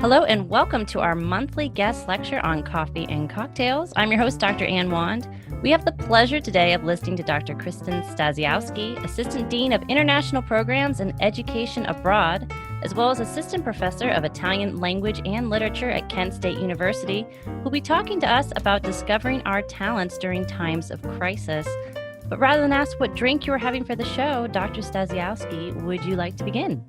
Hello and welcome to our monthly guest lecture on coffee and cocktails. I'm your host, Dr. Ann Wand. We have the pleasure today of listening to Dr. Kristin Stasiowski, Assistant Dean of International Programs and Education Abroad, as well as Assistant Professor of Italian Language and Literature at Kent State University, who'll be talking to us about discovering our talents during times of crisis. But rather than ask what drink you were having for the show, Dr. Stasiowski, would you like to begin?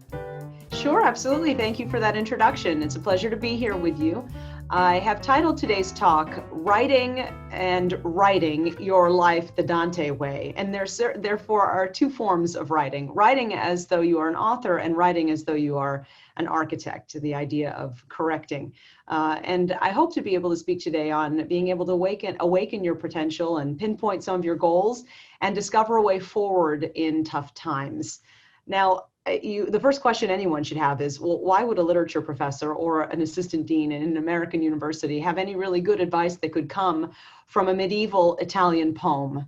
Sure, absolutely. Thank you for that introduction. It's a pleasure to be here with you. I have titled today's talk, Writing and Writing Your Life the Dante Way. And there therefore are two forms of writing. Writing as though you are an author and writing as though you are an architect, the idea of correcting. And I hope to be able to speak today on being able to awaken your potential and pinpoint some of your goals and discover a way forward in tough times. Now, the first question anyone should have is, well, why would a literature professor or an assistant dean in an American university have any really good advice that could come from a medieval Italian poem?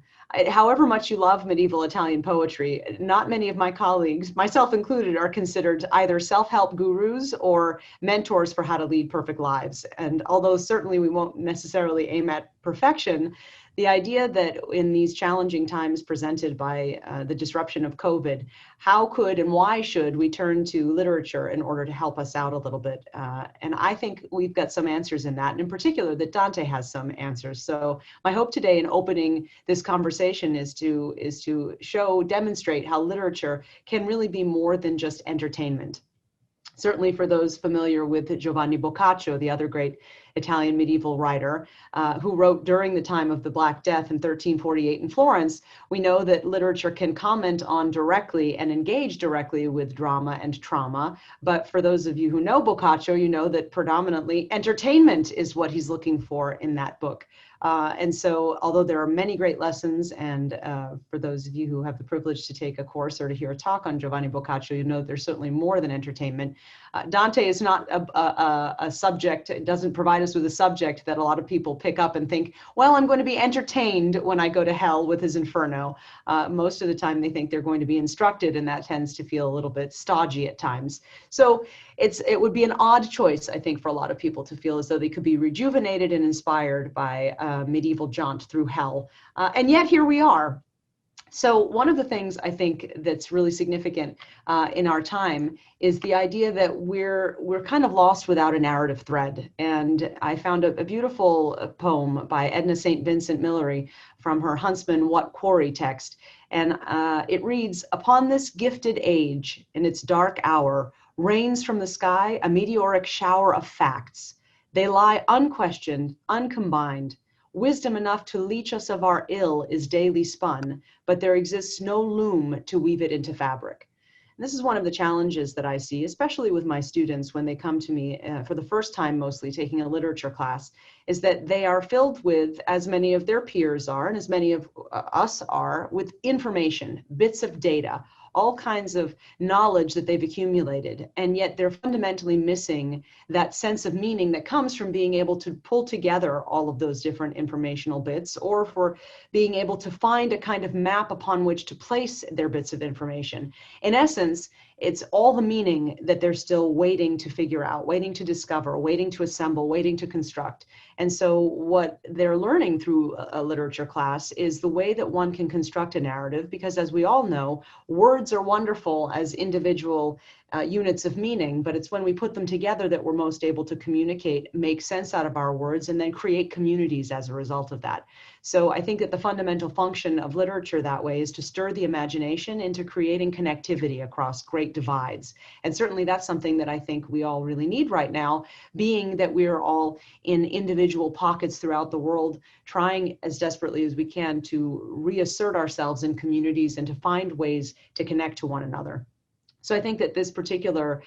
However much you love medieval Italian poetry, not many of my colleagues, myself included, are considered either self-help gurus or mentors for how to lead perfect lives. And although certainly we won't necessarily aim at perfection, the idea that in these challenging times presented by the disruption of COVID, how could and why should we turn to literature in order to help us out a little bit? And I think we've got some answers in that, and in particular that Dante has some answers. So my hope today in opening this conversation is to demonstrate how literature can really be more than just entertainment. Certainly for those familiar with Giovanni Boccaccio, the other great Italian medieval writer who wrote during the time of the Black Death in 1348 in Florence, we know that literature can comment on directly and engage directly with drama and trauma. But for those of you who know Boccaccio, you know that predominantly entertainment is what he's looking for in that book. And so although there are many great lessons, and for those of you who have the privilege to take a course or to hear a talk on Giovanni Boccaccio, you know there's certainly more than entertainment. Dante is not a subject, it doesn't provide us with a subject that a lot of people pick up and think, well, I'm going to be entertained when I go to hell with his Inferno. Most of the time they think they're going to be instructed, and that tends to feel a little bit stodgy at times. So it would be an odd choice, I think, for a lot of people to feel as though they could be rejuvenated and inspired by a medieval jaunt through hell. And yet here we are. So one of the things I think that's really significant in our time is the idea that we're kind of lost without a narrative thread. And I found a beautiful poem by Edna St. Vincent Millery from her Huntsman What Quarry text. And it reads, "Upon this gifted age, in its dark hour, rains from the sky a meteoric shower of facts. They lie unquestioned, uncombined. Wisdom enough to leach us of our ill is daily spun, but there exists no loom to weave it into fabric." And this is one of the challenges that I see, especially with my students when they come to me for the first time, mostly taking a literature class, is that they are filled with, as many of their peers are, and as many of us are, with information, bits of data, all kinds of knowledge that they've accumulated, and yet they're fundamentally missing that sense of meaning that comes from being able to pull together all of those different informational bits, or for being able to find a kind of map upon which to place their bits of information. In essence, it's all the meaning that they're still waiting to figure out, waiting to discover, waiting to assemble, waiting to construct. And so what they're learning through a literature class is the way that one can construct a narrative, because as we all know, words are wonderful as individual units of meaning, but it's when we put them together that we're most able to communicate, make sense out of our words, and then create communities as a result of that. So I think that the fundamental function of literature that way is to stir the imagination into creating connectivity across great divides. And certainly that's something that I think we all really need right now, being that we're all in individual pockets throughout the world, trying as desperately as we can to reassert ourselves in communities and to find ways to connect to one another. So I think that this particular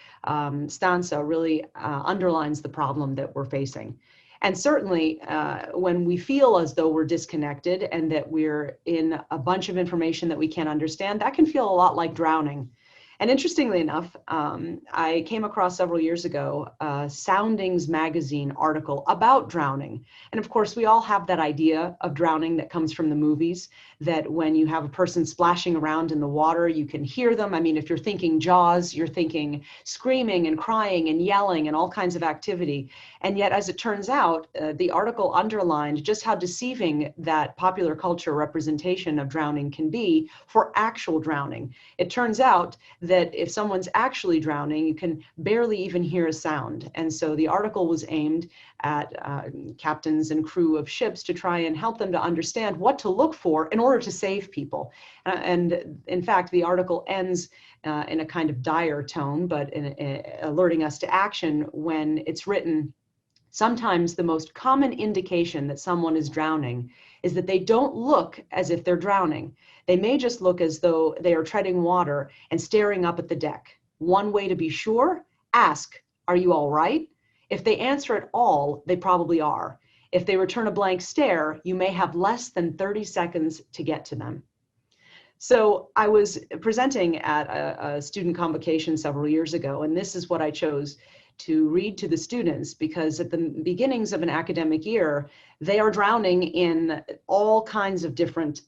stanza really underlines the problem that we're facing. And certainly when we feel as though we're disconnected and that we're in a bunch of information that we can't understand, that can feel a lot like drowning. And interestingly enough, I came across several years ago a Soundings magazine article about drowning. And of course, we all have that idea of drowning that comes from the movies, that when you have a person splashing around in the water, you can hear them. I mean, if you're thinking Jaws, you're thinking screaming and crying and yelling and all kinds of activity. And yet, as it turns out, the article underlined just how deceiving that popular culture representation of drowning can be for actual drowning. It turns out that if someone's actually drowning, you can barely even hear a sound. And so the article was aimed at captains and crew of ships to try and help them to understand what to look for in order to save people. And in fact, the article ends in a kind of dire tone, but alerting us to action when it's written, sometimes the most common indication that someone is drowning is that they don't look as if they're drowning. They may just look as though they are treading water and staring up at the deck. One way to be sure, ask, "Are you all right?" If they answer at all, they probably are. If they return a blank stare, you may have less than 30 seconds to get to them. So I was presenting at a student convocation several years ago, and this is what I chose to read to the students, because at the beginnings of an academic year, they are drowning in all kinds of different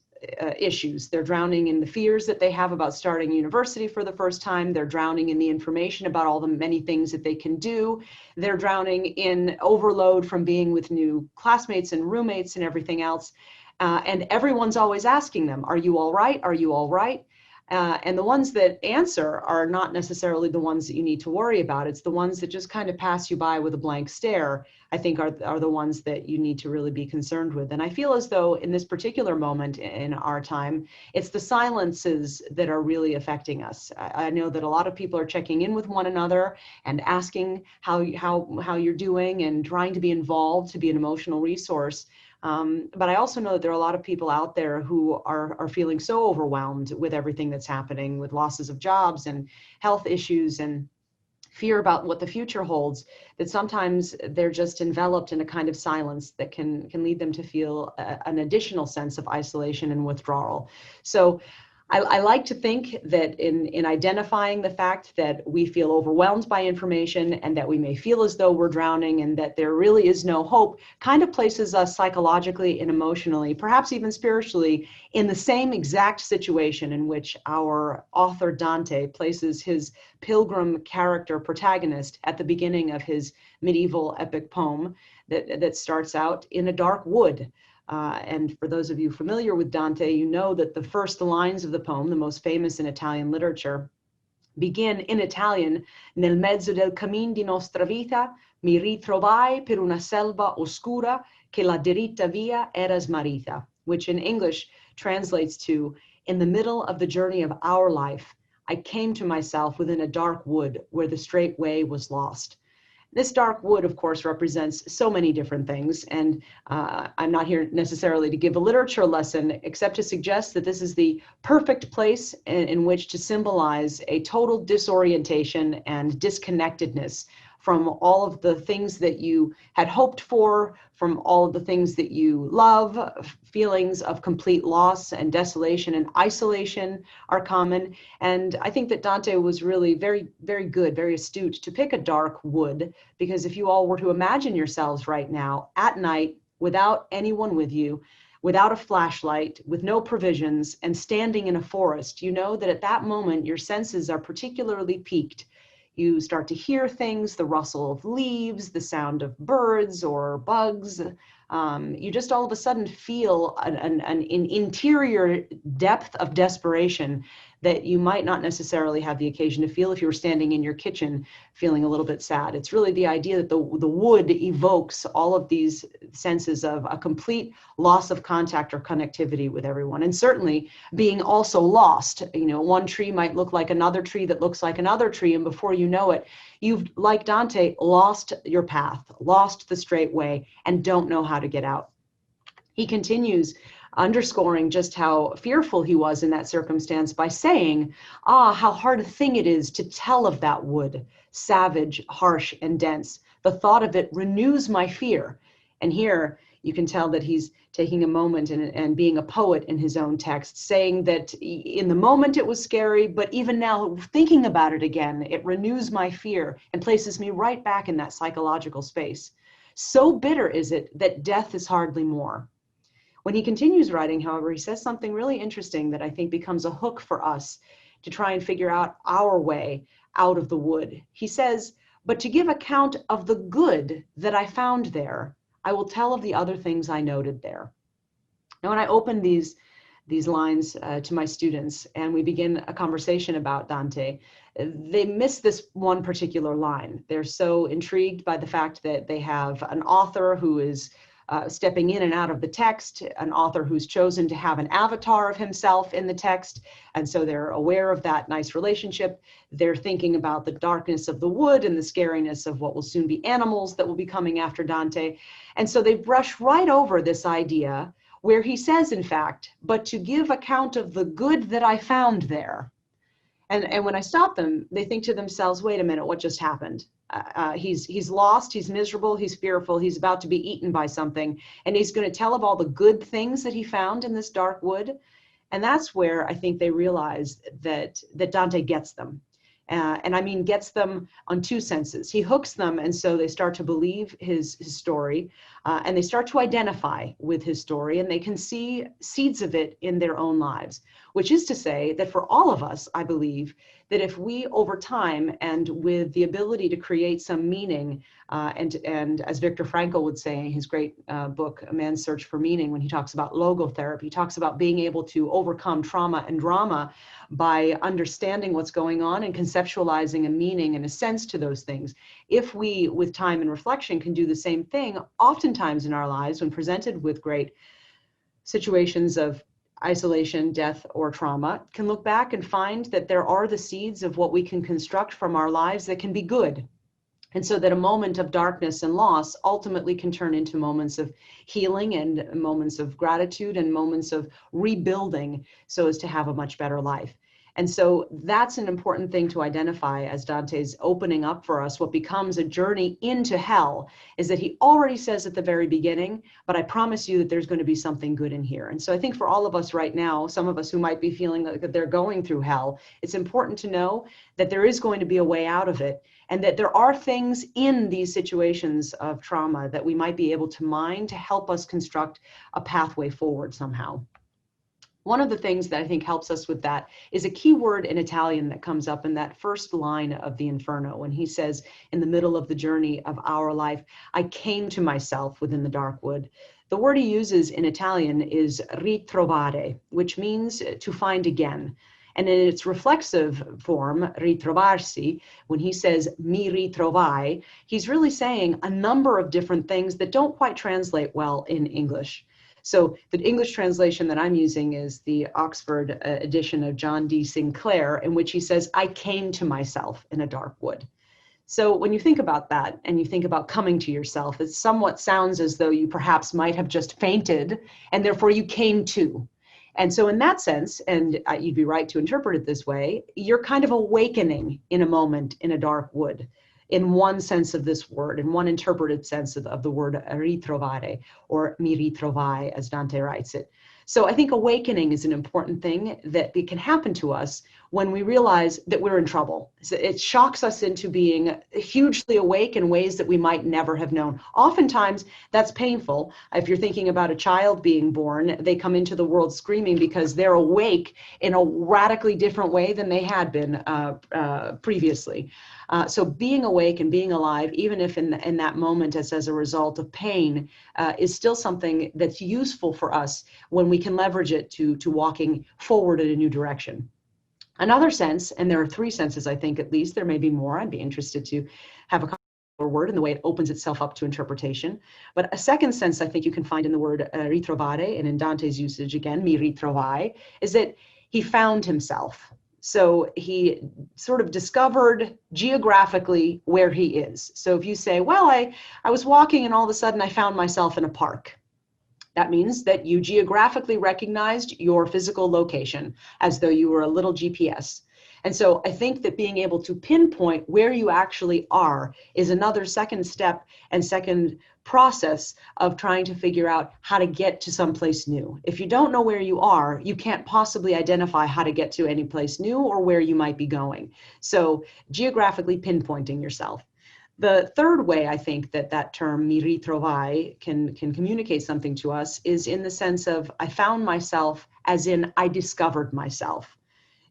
issues. They're drowning in the fears that they have about starting university for the first time. They're drowning in the information about all the many things that they can do. They're drowning in overload from being with new classmates and roommates and everything else. And everyone's always asking them, "Are you all right? Are you all right?" And the ones that answer are not necessarily the ones that you need to worry about. It's the ones that just kind of pass you by with a blank stare, I think are the ones that you need to really be concerned with. And I feel as though in this particular moment in our time, it's the silences that are really affecting us. I know that a lot of people are checking in with one another and asking how you're doing and trying to be involved, to be an emotional resource. But I also know that there are a lot of people out there who are feeling so overwhelmed with everything that's happening, with losses of jobs and health issues and fear about what the future holds, that sometimes they're just enveloped in a kind of silence that can lead them to feel an additional sense of isolation and withdrawal. So I like to think that in identifying the fact that we feel overwhelmed by information and that we may feel as though we're drowning and that there really is no hope, kind of places us psychologically and emotionally, perhaps even spiritually, in the same exact situation in which our author Dante places his pilgrim character protagonist at the beginning of his medieval epic poem that starts out in a dark wood. And for those of you familiar with Dante, you know that the first lines of the poem, the most famous in Italian literature, begin in Italian, "Nel mezzo del cammin di nostra vita, mi ritrovai per una selva oscura che la diritta via era smarrita," which in English translates to, "In the middle of the journey of our life, I came to myself within a dark wood where the straight way was lost." This dark wood, of course, represents so many different things, and I'm not here necessarily to give a literature lesson, except to suggest that this is the perfect place in which to symbolize a total disorientation and disconnectedness from all of the things that you had hoped for, from all of the things that you love. Feelings of complete loss and desolation and isolation are common. And I think that Dante was really very, very good, very astute to pick a dark wood, because if you all were to imagine yourselves right now at night without anyone with you, without a flashlight, with no provisions, and standing in a forest, you know that at that moment your senses are particularly piqued. You start to hear things, the rustle of leaves, the sound of birds or bugs. You just all of a sudden feel an interior depth of desperation that you might not necessarily have the occasion to feel if you were standing in your kitchen feeling a little bit sad. It's really the idea that the wood evokes all of these senses of a complete loss of contact or connectivity with everyone. And certainly being also lost. You know, one tree might look like another tree that looks like another tree, and before you know it, you've, like Dante, lost your path, lost the straight way, and don't know how to get out. He continues underscoring just how fearful he was in that circumstance by saying, "Ah, how hard a thing it is to tell of that wood, savage, harsh, and dense. The thought of it renews my fear." And here You can tell that he's taking a moment and being a poet in his own text, saying that in the moment it was scary, but even now thinking about it again, it renews my fear and places me right back in that psychological space. So bitter is it that death is hardly more. When he continues writing, however, he says something really interesting that I think becomes a hook for us to try and figure out our way out of the wood. He says, "But to give account of the good that I found there, I will tell of the other things I noted there." Now, when I open these lines to my students and we begin a conversation about Dante, they miss this one particular line. They're so intrigued by the fact that they have an author who is stepping in and out of the text, an author who's chosen to have an avatar of himself in the text. And so they're aware of that nice relationship. They're thinking about the darkness of the wood and the scariness of what will soon be animals that will be coming after Dante. And so they brush right over this idea where he says, in fact, "But to give account of the good that I found there." And when I stop them, they think to themselves, wait a minute, what just happened? He's lost, he's miserable, he's fearful, he's about to be eaten by something, and he's going to tell of all the good things that he found in this dark wood. And that's where I think they realize that Dante gets them. And I mean gets them on two senses. He hooks them, and so they start to believe his story, and they start to identify with his story, and they can see seeds of it in their own lives, which is to say that for all of us, I believe, that if we over time and with the ability to create some meaning, and as Viktor Frankl would say in his great book, A Man's Search for Meaning, when he talks about logotherapy, he talks about being able to overcome trauma and drama by understanding what's going on and conceptualizing a meaning and a sense to those things. If we, with time and reflection, can do the same thing, oftentimes in our lives, when presented with great situations of isolation, death, or trauma, can look back and find that there are the seeds of what we can construct from our lives that can be good. And so that a moment of darkness and loss ultimately can turn into moments of healing and moments of gratitude and moments of rebuilding so as to have a much better life. And so that's an important thing to identify as Dante's opening up for us. What becomes a journey into hell is that he already says at the very beginning, but I promise you that there's going to be something good in here. And so I think for all of us right now, some of us who might be feeling like that they're going through hell, it's important to know that there is going to be a way out of it, and that there are things in these situations of trauma that we might be able to mine to help us construct a pathway forward somehow. One of the things that I think helps us with that is a key word in Italian that comes up in that first line of the Inferno, when he says, in the middle of the journey of our life, I came to myself within the dark wood. The word he uses in Italian is ritrovare, which means to find again. And in its reflexive form, ritrovarsi, when he says mi ritrovai, he's really saying a number of different things that don't quite translate well in English. So the English translation that I'm using is the Oxford edition of John D. Sinclair, in which he says, I came to myself in a dark wood. So when you think about that and you think about coming to yourself, it somewhat sounds as though you perhaps might have just fainted and therefore you came to. And so in that sense, and you'd be right to interpret it this way, you're kind of awakening in a moment in a dark wood, in one sense of this word, in one interpreted sense of the word ritrovare, or mi ritrovai, as Dante writes it. So I think awakening is an important thing that it can happen to us when we realize that we're in trouble. So it shocks us into being hugely awake in ways that we might never have known. Oftentimes, that's painful. If you're thinking about a child being born, they come into the world screaming because they're awake in a radically different way than they had been previously. So being awake and being alive, even if in that moment it's as a result of pain, is still something that's useful for us when we can leverage it to walking forward in a new direction. Another sense, and there are three senses, I think at least, there may be more, I'd be interested to have a word and the way it opens itself up to interpretation. But a second sense I think you can find in the word ritrovare, and in Dante's usage again, mi ritrovai, is that he found himself. So he sort of discovered geographically where he is. So if you say, well, I was walking and all of a sudden I found myself in a park. That means that you geographically recognized your physical location as though you were a little GPS. And so I think that being able to pinpoint where you actually are is another second step and second process of trying to figure out how to get to someplace new. If you don't know where you are, you can't possibly identify how to get to any place new or where you might be going. So geographically pinpointing yourself. The third way I think that that term mi ritrovai can communicate something to us is in the sense of I found myself, as in I discovered myself.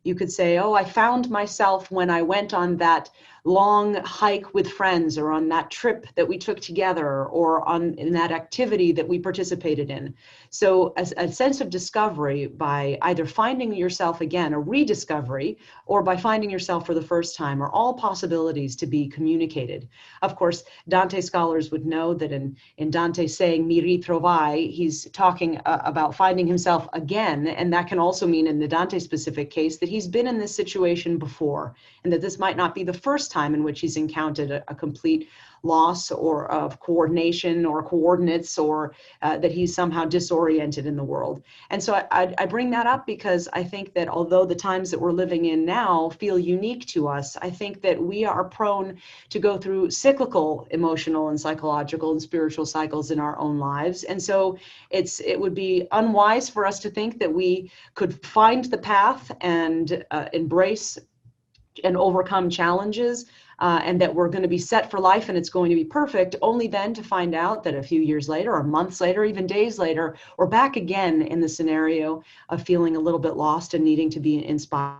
You could say, oh, I found myself when I went on that long hike with friends, or on that trip that we took together, or in that activity that we participated in. So a sense of discovery by either finding yourself again, a rediscovery, or by finding yourself for the first time, are all possibilities to be communicated. Of course, Dante scholars would know that in Dante saying mi ritrovai, he's talking about finding himself again, and that can also mean in the Dante specific case that he's been in this situation before, and that this might not be the first time in which he's encountered a complete loss or of coordination or coordinates, or that he's somehow disoriented in the world. And so I bring that up because I think that although the times that we're living in now feel unique to us, I think that we are prone to go through cyclical emotional and psychological and spiritual cycles in our own lives. And so it would be unwise for us to think that we could find the path and embrace and overcome challenges, and that we're going to be set for life and it's going to be perfect, only then to find out that a few years later or months later, even days later, we're back again in the scenario of feeling a little bit lost and needing to be inspired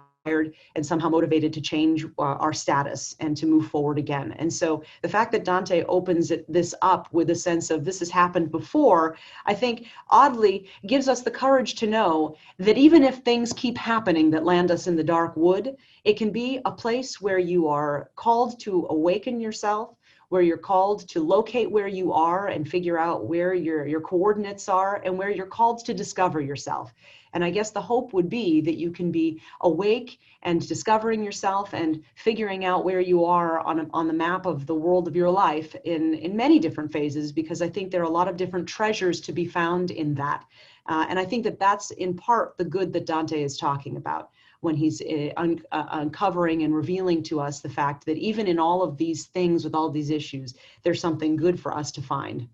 and somehow motivated to change our status and to move forward again. And so the fact that Dante opens this up with a sense of this has happened before, I think oddly gives us the courage to know that even if things keep happening that land us in the dark wood, it can be a place where you are called to awaken yourself, where you're called to locate where you are and figure out where your coordinates are, and where you're called to discover yourself. And I guess the hope would be that you can be awake and discovering yourself and figuring out where you are on the map of the world of your life in many different phases, because I think there are a lot of different treasures to be found in that. And I think that that's in part the good that Dante is talking about when he's uncovering and revealing to us the fact that even in all of these things, with all these issues, there's something good for us to find.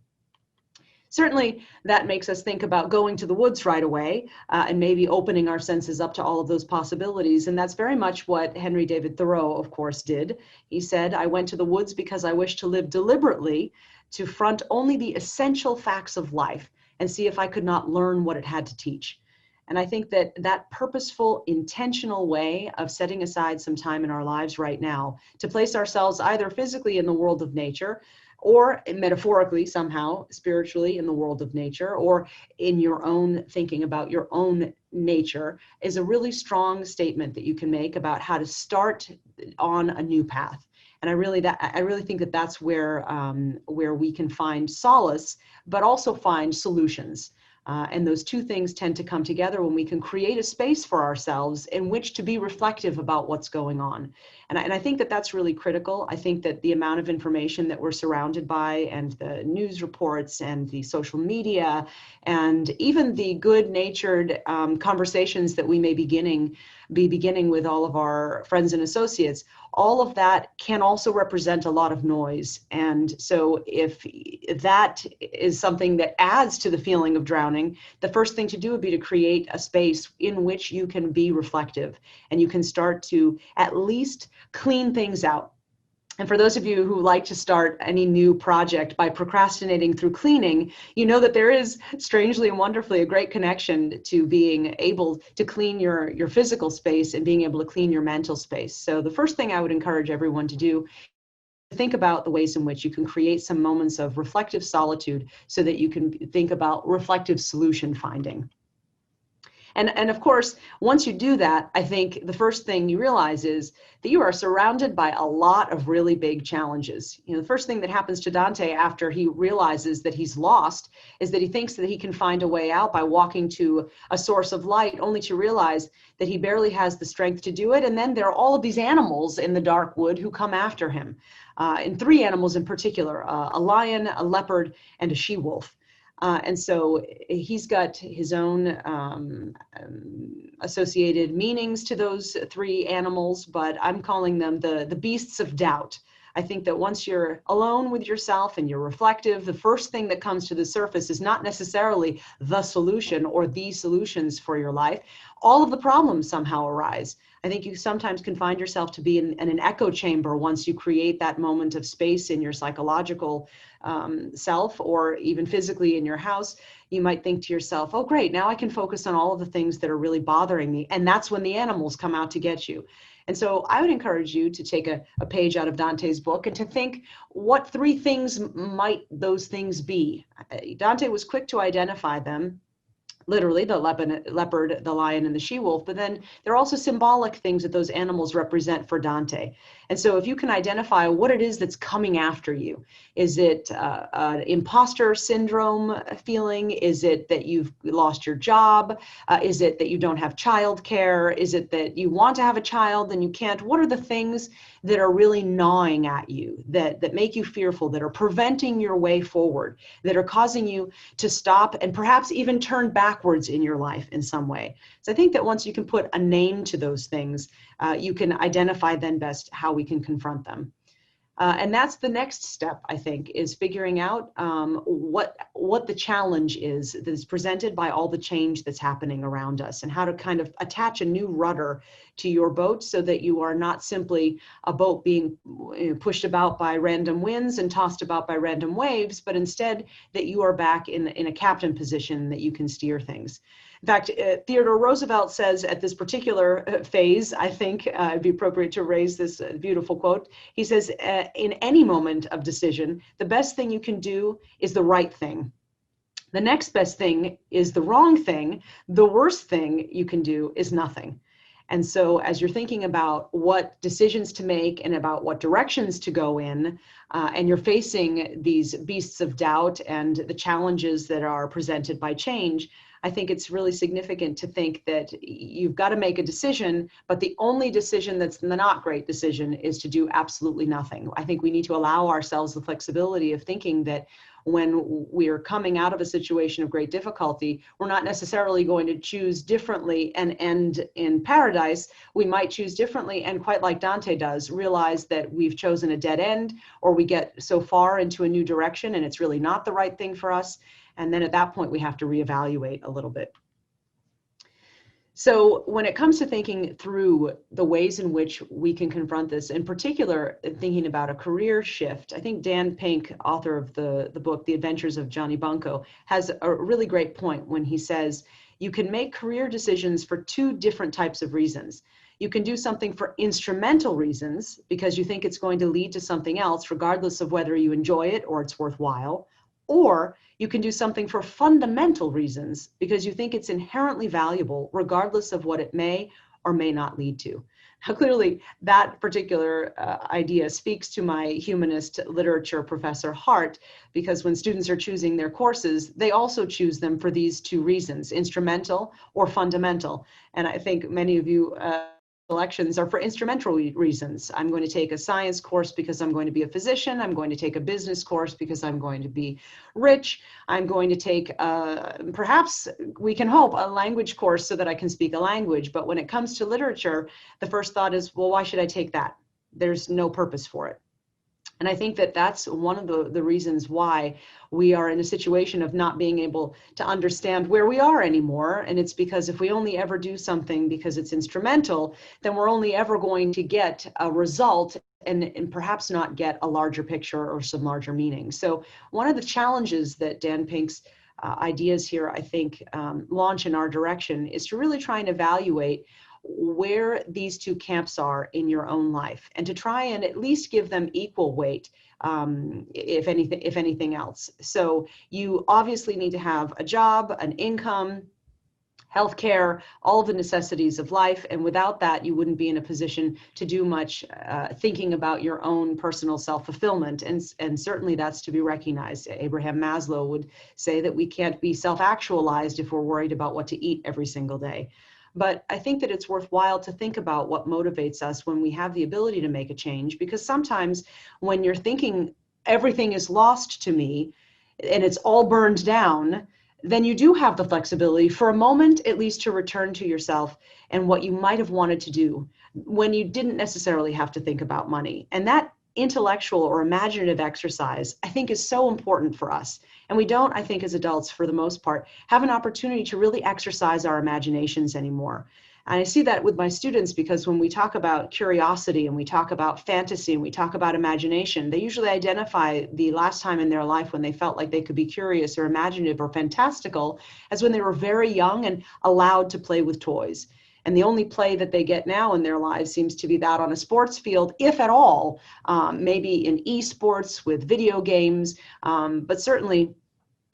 Certainly, that makes us think about going to the woods right away and maybe opening our senses up to all of those possibilities. And that's very much what Henry David Thoreau, of course, did. He said, I went to the woods because I wished to live deliberately, to front only the essential facts of life and see if I could not learn what it had to teach. And I think that that purposeful, intentional way of setting aside some time in our lives right now to place ourselves either physically in the world of nature, or metaphorically somehow, spiritually in the world of nature, or in your own thinking about your own nature, is a really strong statement that you can make about how to start on a new path. And I really think that that's where we can find solace, but also find solutions. And those two things tend to come together when we can create a space for ourselves in which to be reflective about what's going on. And I think that that's really critical. I think that the amount of information that we're surrounded by, and the news reports and the social media, and even the good-natured conversations that we may be beginning with all of our friends and associates, all of that can also represent a lot of noise. And so if that is something that adds to the feeling of drowning, the first thing to do would be to create a space in which you can be reflective and you can start to at least clean things out. And for those of you who like to start any new project by procrastinating through cleaning, you know that there is, strangely and wonderfully, a great connection to being able to clean your physical space and being able to clean your mental space. So the first thing I would encourage everyone to do, think about the ways in which you can create some moments of reflective solitude so that you can think about reflective solution finding. And of course, once you do that, I think the first thing you realize is that you are surrounded by a lot of really big challenges. You know, the first thing that happens to Dante after he realizes that he's lost is that he thinks that he can find a way out by walking to a source of light, only to realize that he barely has the strength to do it. And then there are all of these animals in the dark wood who come after him, and three animals in particular, a lion, a leopard, and a she-wolf. And so he's got his own associated meanings to those three animals, but I'm calling them the beasts of doubt. I think that once you're alone with yourself and you're reflective, the first thing that comes to the surface is not necessarily the solution or the solutions for your life. All of the problems somehow arise. I think you sometimes can find yourself to be in an echo chamber once you create that moment of space in your psychological self, or even physically in your house. You might think to yourself, oh, great, now I can focus on all of the things that are really bothering me. And that's when the animals come out to get you. And so I would encourage you to take a page out of Dante's book and to think, what three things might those things be? Dante was quick to identify them. Literally, the leopard, the lion, and the she-wolf, but then there are also symbolic things that those animals represent for Dante. And so if you can identify what it is that's coming after you, is it an imposter syndrome feeling? Is it that you've lost your job? Is it that you don't have childcare? Is it that you want to have a child and you can't? What are the things that are really gnawing at you, that make you fearful, that are preventing your way forward, that are causing you to stop and perhaps even turn backwards in your life in some way? So I think that once you can put a name to those things, you can identify then best how we can confront them. And that's the next step, I think, is figuring out what the challenge is that is presented by all the change that's happening around us, and how to kind of attach a new rudder to your boat so that you are not simply a boat being pushed about by random winds and tossed about by random waves, but instead that you are back in a captain position, that you can steer things. In fact, Theodore Roosevelt says at this particular phase, I think it'd be appropriate to raise this beautiful quote. He says, in any moment of decision, the best thing you can do is the right thing. The next best thing is the wrong thing. The worst thing you can do is nothing. And so as you're thinking about what decisions to make and about what directions to go in, and you're facing these beasts of doubt and the challenges that are presented by change, I think it's really significant to think that you've got to make a decision, but the only decision that's the not great decision is to do absolutely nothing. I think we need to allow ourselves the flexibility of thinking that when we are coming out of a situation of great difficulty, we're not necessarily going to choose differently and end in paradise. We might choose differently, and quite like Dante does, realize that we've chosen a dead end, or we get so far into a new direction and it's really not the right thing for us. And then at that point, we have to reevaluate a little bit. So when it comes to thinking through the ways in which we can confront this, in particular, thinking about a career shift, I think Dan Pink, author of the book, The Adventures of Johnny Bunko, has a really great point when he says, you can make career decisions for two different types of reasons. You can do something for instrumental reasons because you think it's going to lead to something else, regardless of whether you enjoy it or it's worthwhile. Or you can do something for fundamental reasons because you think it's inherently valuable, regardless of what it may or may not lead to. Now, clearly, that particular idea speaks to my humanist literature professor heart, because when students are choosing their courses, they also choose them for these two reasons, instrumental or fundamental. And I think many of you selections are for instrumental reasons. I'm going to take a science course because I'm going to be a physician. I'm going to take a business course because I'm going to be rich. I'm going to take, perhaps we can hope, a language course so that I can speak a language. But when it comes to literature, the first thought is, well, why should I take that? There's no purpose for it. And I think that that's one of the reasons why we are in a situation of not being able to understand where we are anymore. And it's because if we only ever do something because it's instrumental, then we're only ever going to get a result and perhaps not get a larger picture or some larger meaning. So one of the challenges that Dan Pink's ideas here, I think, launch in our direction is to really try and evaluate where these two camps are in your own life, and to try and at least give them equal weight, if anything else. So you obviously need to have a job, an income, healthcare, all of the necessities of life. And without that, you wouldn't be in a position to do much thinking about your own personal self-fulfillment. And certainly that's to be recognized. Abraham Maslow would say that we can't be self-actualized if we're worried about what to eat every single day. But I think that it's worthwhile to think about what motivates us when we have the ability to make a change, because sometimes when you're thinking everything is lost to me, and it's all burned down, then you do have the flexibility for a moment, at least, to return to yourself and what you might have wanted to do when you didn't necessarily have to think about money. And that intellectual or imaginative exercise, I think, is so important for us. And we don't, I think, as adults, for the most part, have an opportunity to really exercise our imaginations anymore. And I see that with my students, because when we talk about curiosity and we talk about fantasy and we talk about imagination, they usually identify the last time in their life when they felt like they could be curious or imaginative or fantastical as when they were very young and allowed to play with toys. And the only play that they get now in their lives seems to be that on a sports field, if at all, maybe in esports with video games, but certainly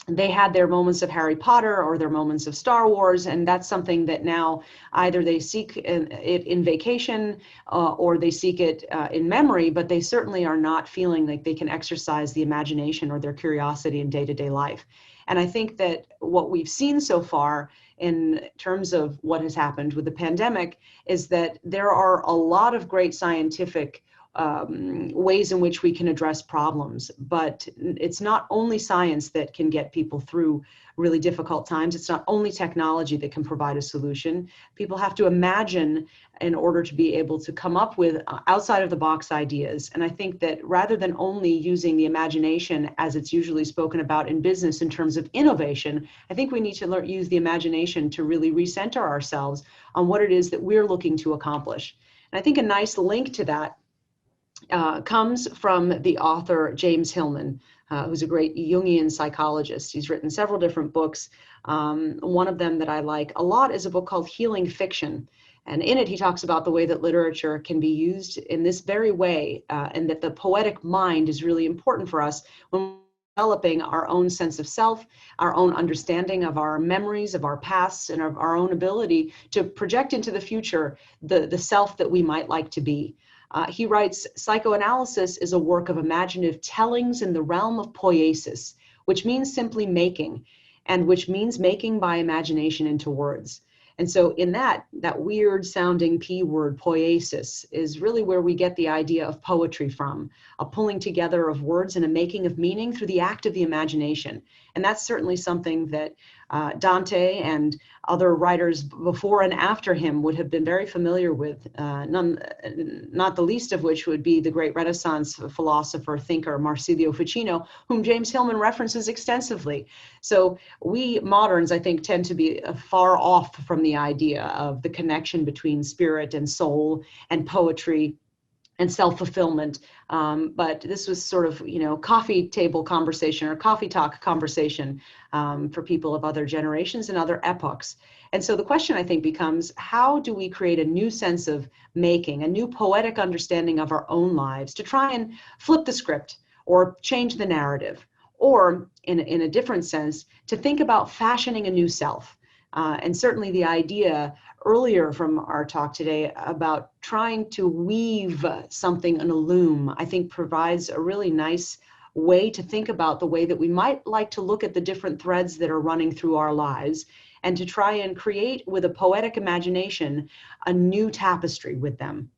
they had their moments of Harry Potter or their moments of Star Wars, and that's something that now either they seek it in vacation or they seek it in memory, but they certainly are not feeling like they can exercise the imagination or their curiosity in day-to-day life. And I think that what we've seen so far in terms of what has happened with the pandemic is that there are a lot of great scientific ways in which we can address problems. But it's not only science that can get people through really difficult times. It's not only technology that can provide a solution. People have to imagine in order to be able to come up with outside of the box ideas. And I think that rather than only using the imagination as it's usually spoken about in business in terms of innovation, I think we need to use the imagination to really recenter ourselves on what it is that we're looking to accomplish. And I think a nice link to that comes from the author James Hillman, who's a great Jungian psychologist. He's written several different books. One of them that I like a lot is a book called Healing Fiction. And in it, he talks about the way that literature can be used in this very way, and that the poetic mind is really important for us when developing our own sense of self, our own understanding of our memories, of our pasts, and of our own ability to project into the future the self that we might like to be. He writes, psychoanalysis is a work of imaginative tellings in the realm of poiesis, which means simply making, and which means making by imagination into words. And so in that weird sounding P word, poiesis, is really where we get the idea of poetry from, a pulling together of words and a making of meaning through the act of the imagination. And that's certainly something that Dante and other writers before and after him would have been very familiar with, not the least of which would be the great Renaissance philosopher, thinker, Marsilio Ficino, whom James Hillman references extensively. So we moderns, I think, tend to be far off from the idea of the connection between spirit and soul and poetry and self-fulfillment. But this was sort of, coffee table conversation or coffee talk conversation for people of other generations and other epochs. And so the question, I think, becomes, how do we create a new sense of making, a new poetic understanding of our own lives to try and flip the script or change the narrative, or in a different sense, to think about fashioning a new self? And certainly the idea earlier from our talk today about trying to weave something in a loom, I think provides a really nice way to think about the way that we might like to look at the different threads that are running through our lives, and to try and create with a poetic imagination a new tapestry with them.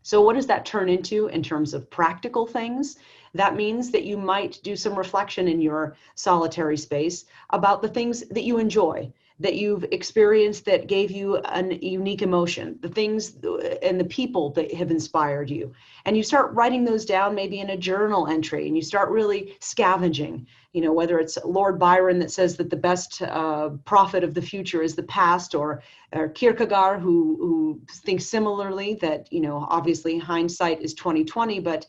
So what does that turn into in terms of practical things? That means that you might do some reflection in your solitary space about the things that you enjoy, that you've experienced that gave you a unique emotion, the things and the people that have inspired you. And you start writing those down maybe in a journal entry, and you start really scavenging, whether it's Lord Byron that says that the best prophet of the future is the past, or Kierkegaard who thinks similarly that, obviously hindsight is 20/20, but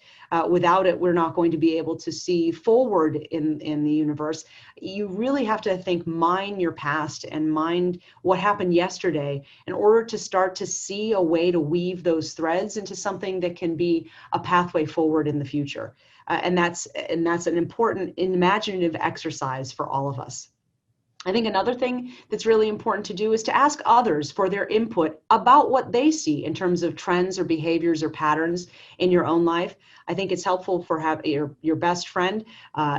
without it, we're not going to be able to see forward in the universe. You really have to mine your past and mind what happened yesterday in order to start to see a way to weave those threads into something that can be a pathway forward in the future. And that's an important imaginative exercise for all of us. I think another thing that's really important to do is to ask others for their input about what they see in terms of trends or behaviors or patterns in your own life. I think it's helpful for your best friend,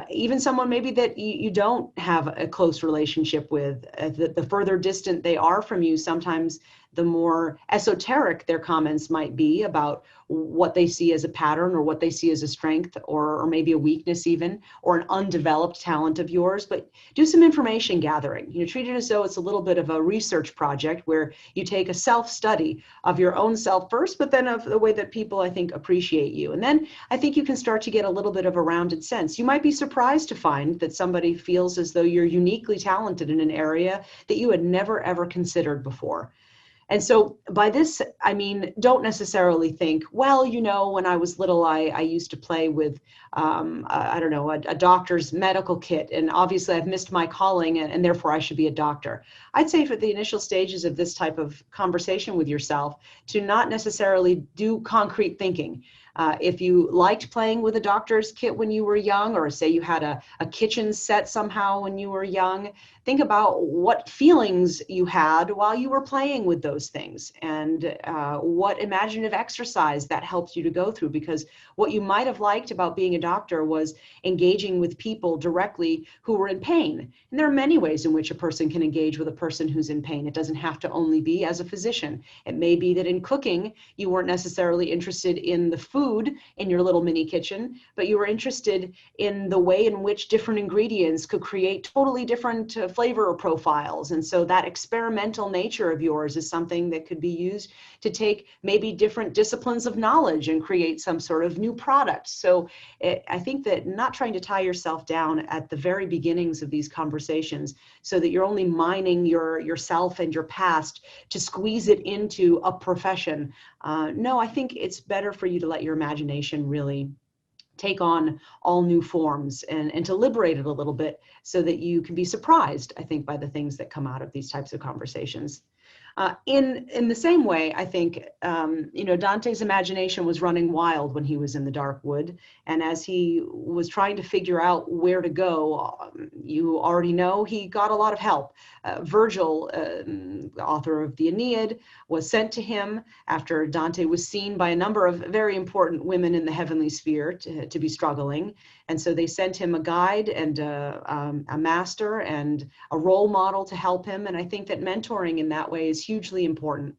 even someone maybe that you don't have a close relationship with. The further distant they are from you, sometimes the more esoteric their comments might be about what they see as a pattern or what they see as a strength or maybe a weakness even, or an undeveloped talent of yours. But do some information gathering. Treat it as though it's a little bit of a research project where you take a self-study of your own self first, but then of the way that people, I think, appreciate you. And then I think you can start to get a little bit of a rounded sense. You might be surprised to find that somebody feels as though you're uniquely talented in an area that you had never, ever considered before. And so by this, I mean, don't necessarily think, well, when I was little, I used to play with, I don't know, a doctor's medical kit. And obviously I've missed my calling and therefore I should be a doctor. I'd say for the initial stages of this type of conversation with yourself, to not necessarily do concrete thinking. If you liked playing with a doctor's kit when you were young, or say you had a kitchen set somehow when you were young, think about what feelings you had while you were playing with those things and what imaginative exercise that helped you to go through. Because what you might have liked about being a doctor was engaging with people directly who were in pain. And there are many ways in which a person can engage with a person who's in pain. It doesn't have to only be as a physician. It may be that in cooking, you weren't necessarily interested in the food in your little mini kitchen, but you were interested in the way in which different ingredients could create totally different flavor profiles. And so that experimental nature of yours is something that could be used to take maybe different disciplines of knowledge and create some sort of new product. So I think that not trying to tie yourself down at the very beginnings of these conversations so that you're only mining yourself and your past to squeeze it into a profession. No, I think it's better for you to let your imagination really take on all new forms and to liberate it a little bit so that you can be surprised, I think, by the things that come out of these types of conversations. In the same way, I think, Dante's imagination was running wild when he was in the dark wood. And as he was trying to figure out where to go, you already know he got a lot of help. Virgil, the author of the Aeneid, was sent to him after Dante was seen by a number of very important women in the heavenly sphere to be struggling. And so they sent him a guide and a master and a role model to help him. And I think that mentoring in that way is hugely important.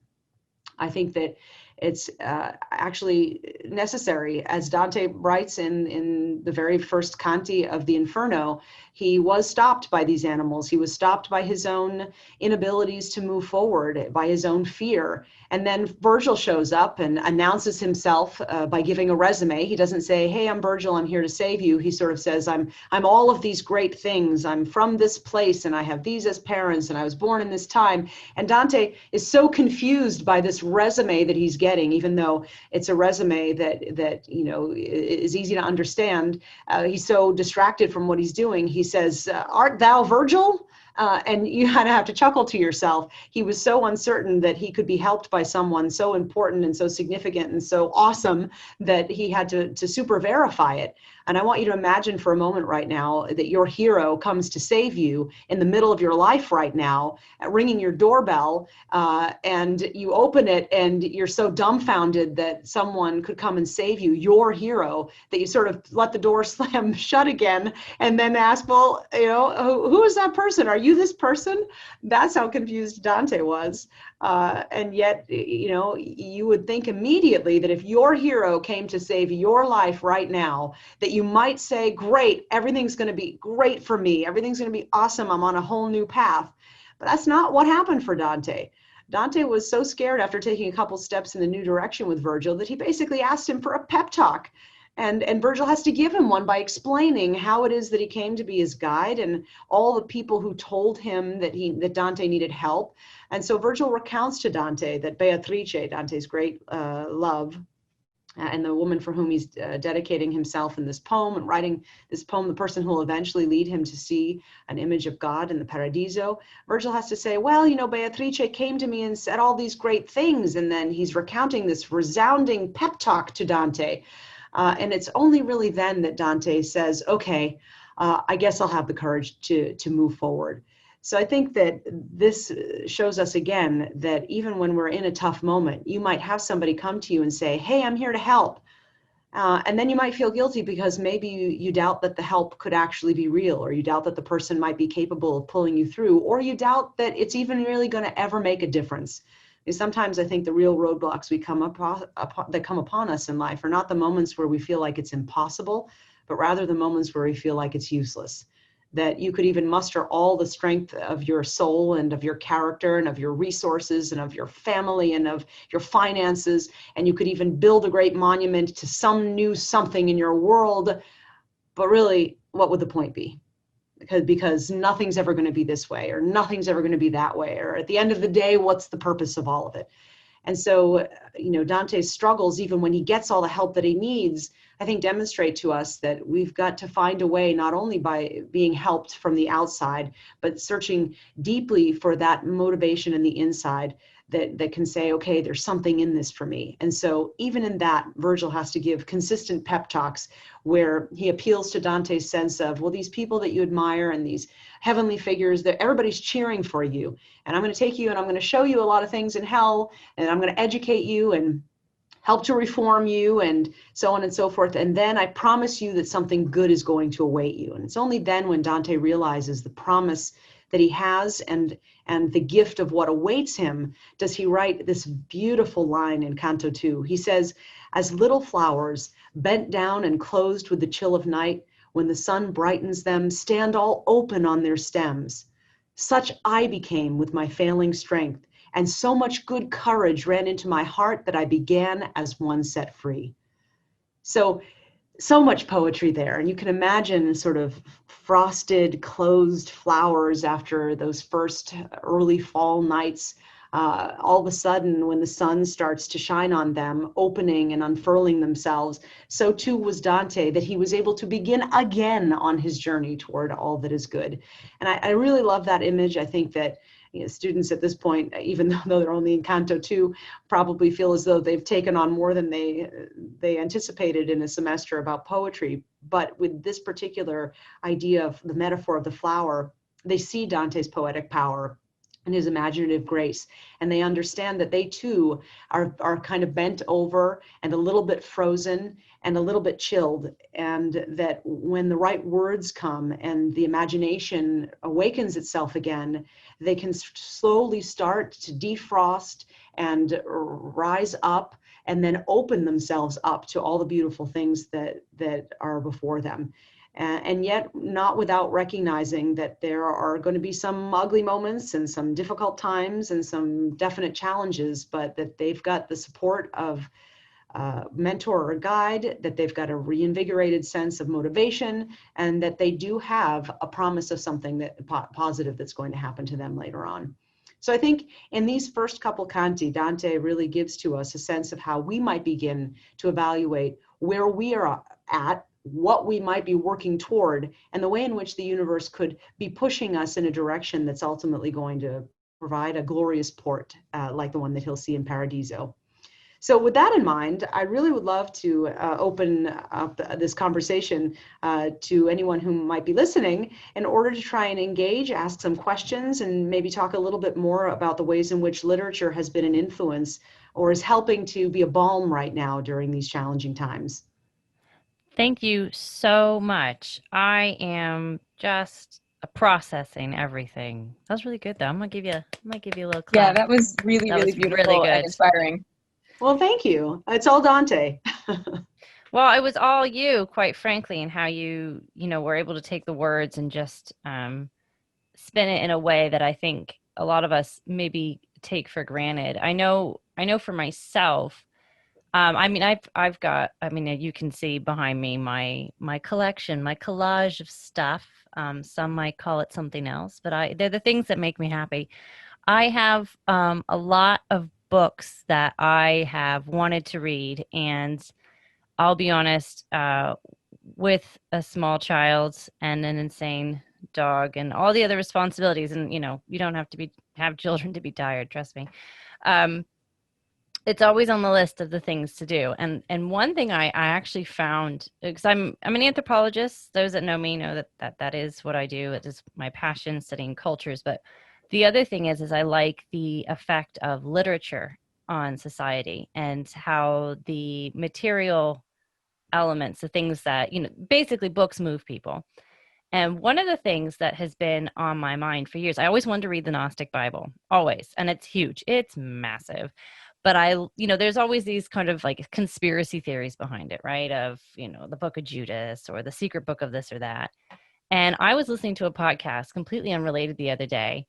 I think that it's actually necessary. As Dante writes in the very first canti of the Inferno, he was stopped by these animals. He was stopped by his own inabilities to move forward, by his own fear. And then Virgil shows up and announces himself by giving a resume. He doesn't say, hey, I'm Virgil, I'm here to save you. He sort of says, I'm all of these great things. I'm from this place and I have these as parents and I was born in this time. And Dante is so confused by this resume that he's getting, even though it's a resume that is easy to understand. He's so distracted from what he's doing. He says, art thou Virgil? And you kind of have to chuckle to yourself. He was so uncertain that he could be helped by someone so important and so significant and so awesome that he had to super verify it. And I want you to imagine for a moment right now that your hero comes to save you in the middle of your life right now, ringing your doorbell, and you open it and you're so dumbfounded that someone could come and save you, your hero, that you sort of let the door slam shut again and then ask, well, who is that person? Are you this person? That's how confused Dante was. And yet, you would think immediately that if your hero came to save your life right now, that you might say, great, everything's going to be great for me. Everything's going to be awesome. I'm on a whole new path. But that's not what happened for Dante. Dante was so scared after taking a couple steps in the new direction with Virgil that he basically asked him for a pep talk. And Virgil has to give him one by explaining how it is that he came to be his guide and all the people who told him that Dante needed help. And so Virgil recounts to Dante that Beatrice, Dante's great love, and the woman for whom he's dedicating himself in this poem and writing this poem, the person who will eventually lead him to see an image of God in the Paradiso. Virgil has to say, well, Beatrice came to me and said all these great things. And then he's recounting this resounding pep talk to Dante. And it's only really then that Dante says, okay, I guess I'll have the courage to move forward. So I think that this shows us again that even when we're in a tough moment, you might have somebody come to you and say, hey, I'm here to help. And then you might feel guilty because maybe you doubt that the help could actually be real, or you doubt that the person might be capable of pulling you through, or you doubt that it's even really going to ever make a difference. Because sometimes I think the real roadblocks that come upon us in life are not the moments where we feel like it's impossible, but rather the moments where we feel like it's useless. That you could even muster all the strength of your soul and of your character and of your resources and of your family and of your finances, and you could even build a great monument to some new something in your world. But really, what would the point be? Because nothing's ever going to be this way, or nothing's ever going to be that way, or at the end of the day, what's the purpose of all of it? And so, Dante's struggles, even when he gets all the help that he needs, I think demonstrate to us that we've got to find a way, not only by being helped from the outside, but searching deeply for that motivation in the inside that can say, okay, there's something in this for me. And so even in that, Virgil has to give consistent pep talks where he appeals to Dante's sense of, well, these people that you admire and these heavenly figures, that everybody's cheering for you. And I'm going to take you and I'm going to show you a lot of things in hell, and I'm going to educate you and help to reform you and so on and so forth. And then I promise you that something good is going to await you. And it's only then, when Dante realizes the promise that he has and the gift of what awaits him, does he write this beautiful line in Canto 2. He says, as little flowers bent down and closed with the chill of night, when the sun brightens them, stand all open on their stems. Such I became with my failing strength, and so much good courage ran into my heart that I began as one set free. So much poetry there. And you can imagine sort of frosted, closed flowers after those first early fall nights. All of a sudden, when the sun starts to shine on them, opening and unfurling themselves, so too was Dante, that he was able to begin again on his journey toward all that is good. And I really love that image. I think that students at this point, even though they're only in Canto 2, probably feel as though they've taken on more than they anticipated in a semester about poetry. But with this particular idea of the metaphor of the flower, they see Dante's poetic power and his imaginative grace, and they understand that they too are kind of bent over and a little bit frozen and a little bit chilled, and that when the right words come and the imagination awakens itself again, they can slowly start to defrost and rise up and then open themselves up to all the beautiful things that are before them. And yet not without recognizing that there are going to be some ugly moments and some difficult times and some definite challenges, but that they've got the support of a mentor or a guide, that they've got a reinvigorated sense of motivation, and that they do have a promise of something that positive that's going to happen to them later on. So I think in these first couple canti, Dante really gives to us a sense of how we might begin to evaluate where we are at, what we might be working toward, and the way in which the universe could be pushing us in a direction that's ultimately going to provide a glorious port, like the one that he'll see in Paradiso. So with that in mind, I really would love to open up this conversation to anyone who might be listening, in order to try and engage, ask some questions, and maybe talk a little bit more about the ways in which literature has been an influence or is helping to be a balm right now during these challenging times. Thank you so much. I am just processing everything. That was really good, though. I might give you a little clap. Yeah, that was really, That really was beautiful really and good. inspiring. Well, thank you. It's all Dante. Well, it was all you, quite frankly, and how you were able to take the words and just spin it in a way that I think a lot of us maybe take for granted. I know for myself. I mean, I've got. I mean, you can see behind me my collection, my collage of stuff. Some might call it something else, but they're the things that make me happy. I have a lot of books that I have wanted to read, and I'll be honest, with a small child and an insane dog and all the other responsibilities, and you don't have to have children to be tired. Trust me. Um, it's always on the list of the things to do. And one thing I actually found, because I'm an anthropologist. Those that know me know that is what I do. It is my passion, studying cultures. But the other thing is I like the effect of literature on society and how the material elements, the things that, basically books move people. And one of the things that has been on my mind for years, I always wanted to read the Gnostic Bible, always. And it's huge, it's massive. But there's always these kind of like conspiracy theories behind it, right? Of, the book of Judas or the secret book of this or that. And I was listening to a podcast completely unrelated the other day,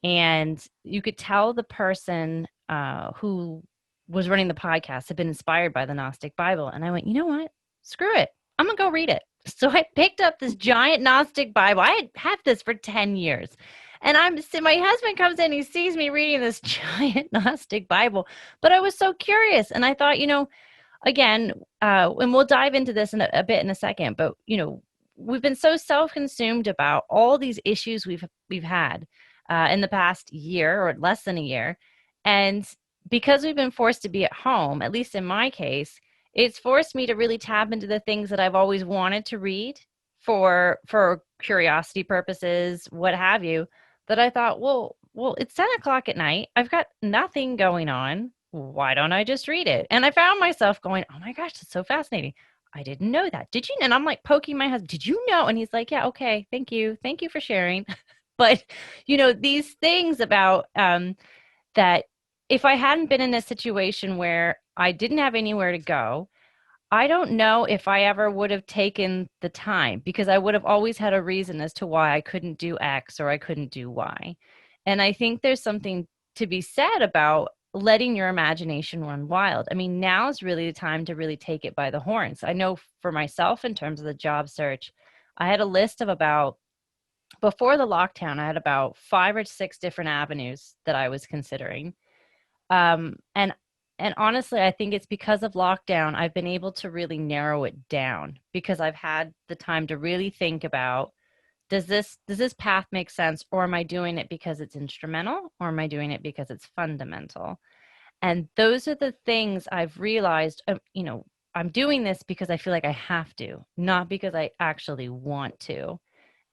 and you could tell the person who was running the podcast had been inspired by the Gnostic Bible. And I went, you know what? Screw it. I'm going to go read it. So I picked up this giant Gnostic Bible. I had had this for 10 years. And my husband comes in, he sees me reading this giant Gnostic Bible. But I was so curious. And I thought, again, and we'll dive into this in a bit in a second, but, we've been so self-consumed about all these issues we've had in the past year or less than a year. And because we've been forced to be at home, at least in my case, it's forced me to really tap into the things that I've always wanted to read for curiosity purposes, what have you, that I thought, well, it's 10 o'clock at night. I've got nothing going on. Why don't I just read it? And I found myself going, oh my gosh, it's so fascinating. I didn't know that. Did you? And I'm like poking my husband, did you know? And he's like, yeah, okay, thank you. Thank you for sharing. But, these things about that if I hadn't been in a situation where I didn't have anywhere to go, I don't know if I ever would have taken the time, because I would have always had a reason as to why I couldn't do X or I couldn't do Y. And I think there's something to be said about letting your imagination run wild. I mean, now is really the time to really take it by the horns. I know for myself, in terms of the job search, I had a list of before the lockdown, I had about 5 or 6 different avenues that I was considering. And honestly, I think it's because of lockdown, I've been able to really narrow it down, because I've had the time to really think about, does this path make sense, or am I doing it because it's instrumental, or am I doing it because it's fundamental? And those are the things I've realized, I'm doing this because I feel like I have to, not because I actually want to.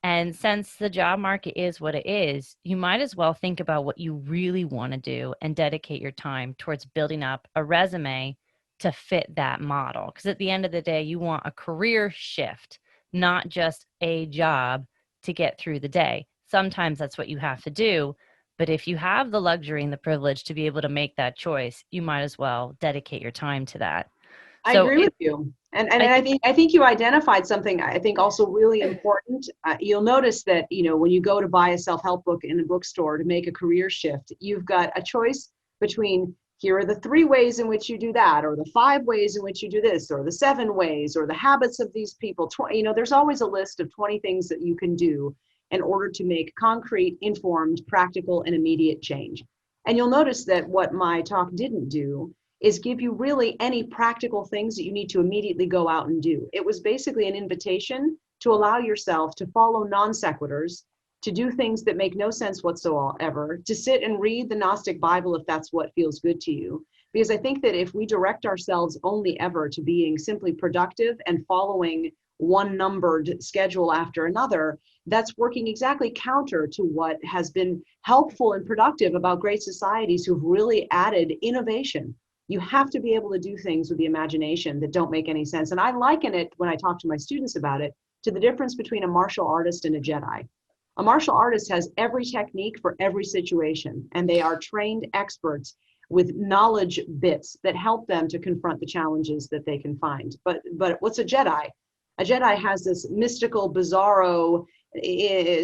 And since the job market is what it is, you might as well think about what you really want to do and dedicate your time towards building up a resume to fit that model. Because at the end of the day, you want a career shift, not just a job to get through the day. Sometimes that's what you have to do. But if you have the luxury and the privilege to be able to make that choice, you might as well dedicate your time to that. I agree with you. And I think you identified something I think also really important. You'll notice that, when you go to buy a self-help book in a bookstore to make a career shift, you've got a choice between, here are the 3 ways in which you do that, or the 5 ways in which you do this, or the 7 ways, or the habits of these people. There's always a list of 20 things that you can do in order to make concrete, informed, practical, and immediate change. And you'll notice that what my talk didn't do is give you really any practical things that you need to immediately go out and do. It was basically an invitation to allow yourself to follow non sequiturs, to do things that make no sense whatsoever, to sit and read the Gnostic Bible if that's what feels good to you. Because I think that if we direct ourselves only ever to being simply productive and following one numbered schedule after another, that's working exactly counter to what has been helpful and productive about great societies who've really added innovation. You have to be able to do things with the imagination that don't make any sense. And I liken it, when I talk to my students about it, to the difference between a martial artist and a Jedi. A martial artist has every technique for every situation, and they are trained experts with knowledge bits that help them to confront the challenges that they can find. But what's a Jedi? A Jedi has this mystical, bizarro,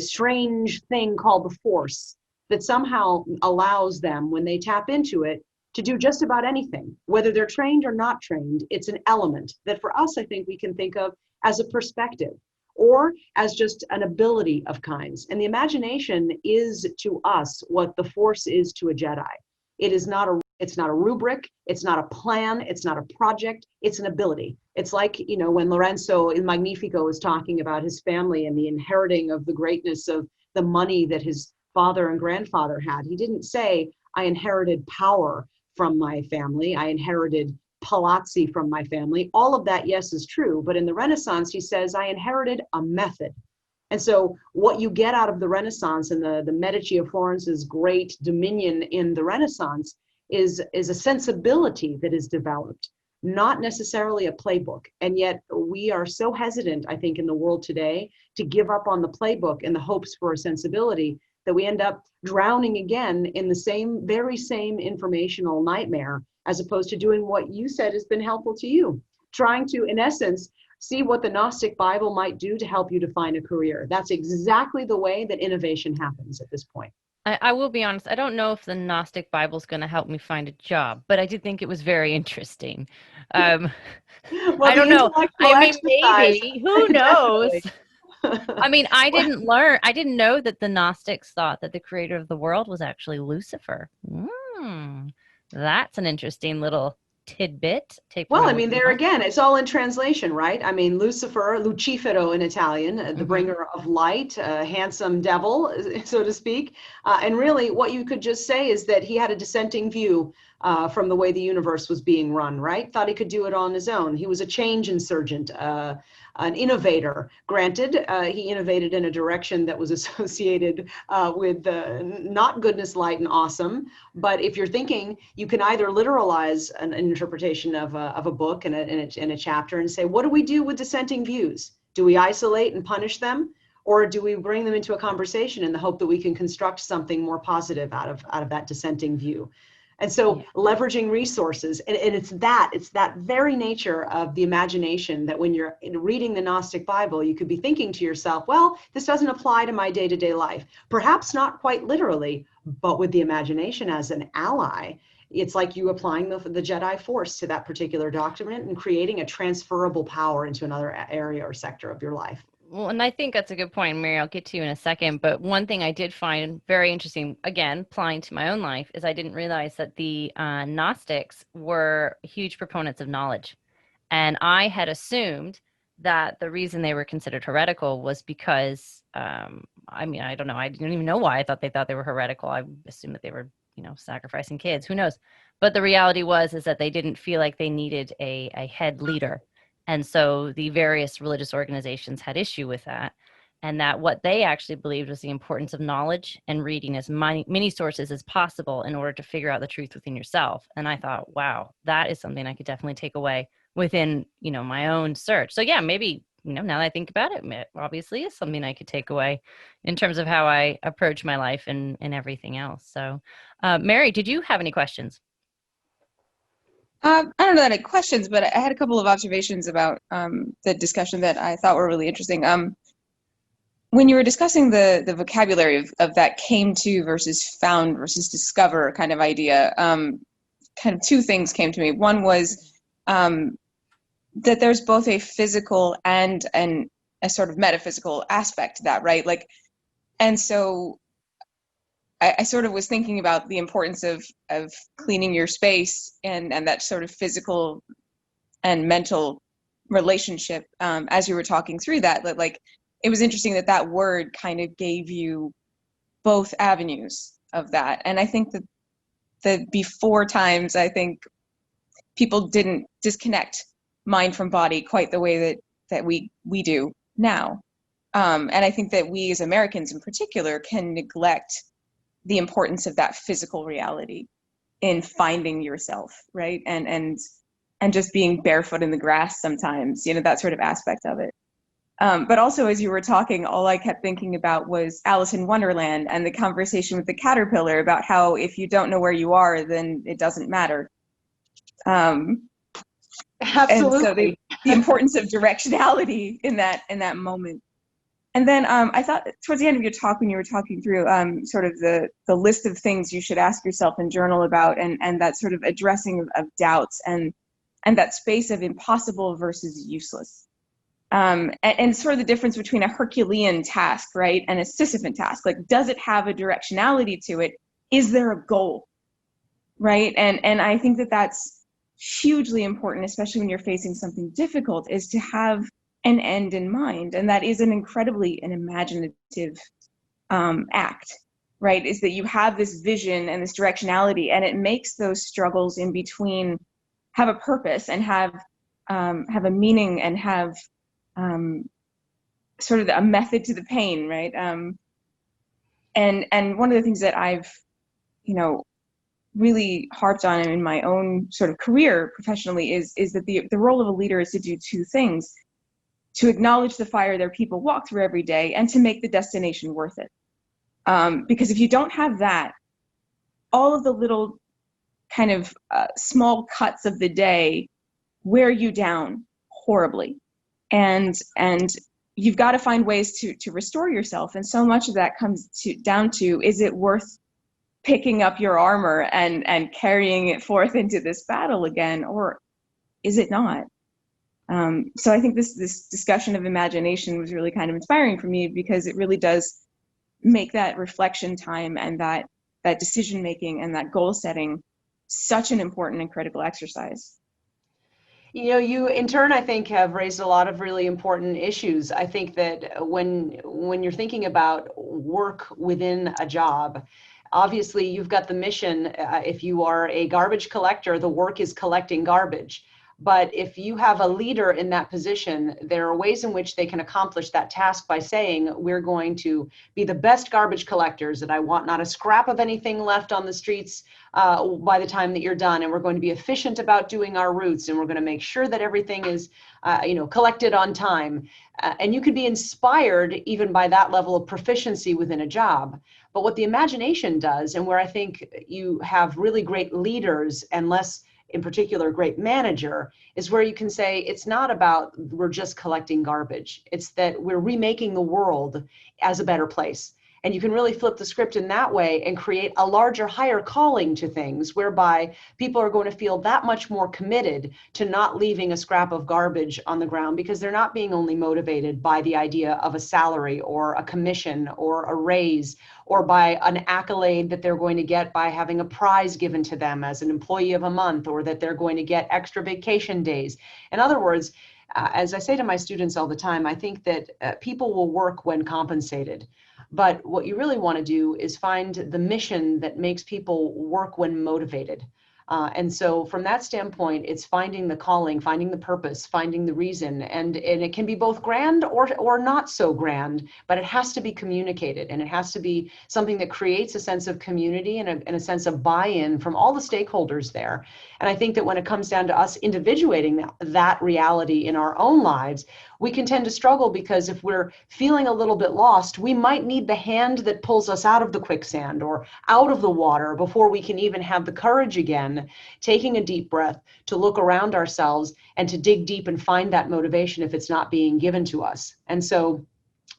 strange thing called the Force that somehow allows them, when they tap into it, to do just about anything. Whether they're trained or not trained, it's an element that for us, I think we can think of as a perspective or as just an ability of kinds. And the imagination is to us what the Force is to a Jedi. It's not a rubric, it's not a plan, it's not a project, it's an ability. It's like, when Lorenzo in Magnifico is talking about his family and the inheriting of the greatness of the money that his father and grandfather had. He didn't say, I inherited power from my family, I inherited palazzi from my family. All of that, yes, is true. But in the Renaissance, he says, I inherited a method. And so what you get out of the Renaissance and the Medici of Florence's great dominion in the Renaissance is a sensibility that is developed. not necessarily a playbook. And yet we are so hesitant, I think, in the world today to give up on the playbook in the hopes for a sensibility that we end up drowning again in the very same informational nightmare, as opposed to doing what you said has been helpful to you, trying to, in essence, see what the Gnostic Bible might do to help you define a career. That's exactly the way that innovation happens at this point. I will be honest, I don't know if the Gnostic Bible is going to help me find a job, but I did think it was very interesting. Um, Well, I the don't know. intellectual I mean, exercise, maybe, who knows? definitely. I mean, I didn't know that the Gnostics thought that the creator of the world was actually Lucifer. That's an interesting little tidbit. Take for Well, I my mean, own there notes. again, it's all in translation, right? I mean, Lucifer, Lucifero in Italian, the Hmm. bringer of light, handsome devil, so to speak. And really, what you could just say is that he had a dissenting view from the way the universe was being run, right? Thought he could do it on his own. He was a change insurgent, an innovator. Granted, he innovated in a direction that was associated with not goodness, light, and awesome. But if you're thinking, you can either literalize an interpretation of a book and a chapter and say, what do we do with dissenting views? Do we isolate and punish them? Or do we bring them into a conversation in the hope that we can construct something more positive out of that dissenting view? And so Yeah. leveraging resources, and it's that very nature of the imagination that when you're reading the Gnostic Bible, you could be thinking to yourself, well, this doesn't apply to my day-to-day life. Perhaps not quite literally, but with the imagination as an ally, it's like you applying the Jedi Force to that particular document and creating a transferable power into another area or sector of your life. Well, and I think that's a good point, Mary. I'll get to you in a second. But one thing I did find very interesting, again, applying to my own life, is I didn't realize that the Gnostics were huge proponents of knowledge. And I had assumed that the reason they were considered heretical was because, I mean, I don't know. I didn't even know why I thought they were heretical. I assumed that they were, sacrificing kids. Who knows? But the reality is that they didn't feel like they needed a head leader. And so the various religious organizations had issue with that. And that what they actually believed was the importance of knowledge and reading as many sources as possible in order to figure out the truth within yourself. And I thought, wow, that is something I could definitely take away within, my own search. So yeah, maybe, now that I think about it, it obviously is something I could take away in terms of how I approach my life and everything else. So, Mary, did you have any questions? I don't know that I had questions, but I had a couple of observations about the discussion that I thought were really interesting. When you were discussing the vocabulary of that came to versus found versus discover kind of idea, kind of two things came to me. One was that there's both a physical and a sort of metaphysical aspect to that, right? Like, and so I sort of was thinking about the importance of cleaning your space and that sort of physical and mental relationship as you were talking through that. Like, it was interesting that word kind of gave you both avenues of that. And I think that the before times, I think people didn't disconnect mind from body quite the way that we do now. And I think that we as Americans in particular can neglect the importance of that physical reality in finding yourself, right? And just being barefoot in the grass sometimes, that sort of aspect of it. But also, as you were talking, all I kept thinking about was Alice in Wonderland and the conversation with the caterpillar about how if you don't know where you are, then it doesn't matter. And so the importance of directionality in that moment. And then I thought towards the end of your talk, when you were talking through sort of the list of things you should ask yourself and journal about, and that sort of addressing of doubts and that space of impossible versus useless, and sort of the difference between a Herculean task, right, and a Sisyphean task. Like, does it have a directionality to it? Is there a goal, right? And I think that that's hugely important, especially when you're facing something difficult, is to have an end in mind. And that is an imaginative act, right? Is that you have this vision and this directionality, and it makes those struggles in between have a purpose and have a meaning and have sort of a method to the pain, right? And one of the things that I've, really harped on in my own sort of career professionally is that the role of a leader is to do two things: to acknowledge the fire their people walk through every day, and to make the destination worth it. Because if you don't have that, all of the little kind of small cuts of the day wear you down horribly, and you've got to find ways to restore yourself. And so much of that comes down to, is it worth picking up your armor and carrying it forth into this battle again, or is it not? So I think this discussion of imagination was really kind of inspiring for me, because it really does make that reflection time and that decision making and that goal setting such an important and critical exercise. You know, you in turn, I think, have raised a lot of really important issues. I think that when you're thinking about work within a job, obviously you've got the mission. If you are a garbage collector, the work is collecting garbage. But if you have a leader in that position, there are ways in which they can accomplish that task by saying, we're going to be the best garbage collectors, that I want not a scrap of anything left on the streets by the time that you're done. And we're going to be efficient about doing our routes. And we're going to make sure that everything is collected on time. And you could be inspired even by that level of proficiency within a job. But what the imagination does, and where I think you have really great leaders and less in particular great manager, is where you can say, it's not about we're just collecting garbage. It's that we're remaking the world as a better place. And you can really flip the script in that way and create a larger, higher calling to things, whereby people are going to feel that much more committed to not leaving a scrap of garbage on the ground, because they're not being only motivated by the idea of a salary or a commission or a raise, or by an accolade that they're going to get by having a prize given to them as an employee of a month, or that they're going to get extra vacation days. In other words, as I say to my students all the time, I think that people will work when compensated. But what you really want to do is find the mission that makes people work when motivated. And so from that standpoint, it's finding the calling, finding the purpose, finding the reason. And it can be both grand or not so grand, but it has to be communicated. And it has to be something that creates a sense of community and a sense of buy-in from all the stakeholders there. And I think that when it comes down to us individuating that reality in our own lives, we can tend to struggle, because if we're feeling a little bit lost, we might need the hand that pulls us out of the quicksand or out of the water before we can even have the courage again, taking a deep breath, to look around ourselves and to dig deep and find that motivation if it's not being given to us. And so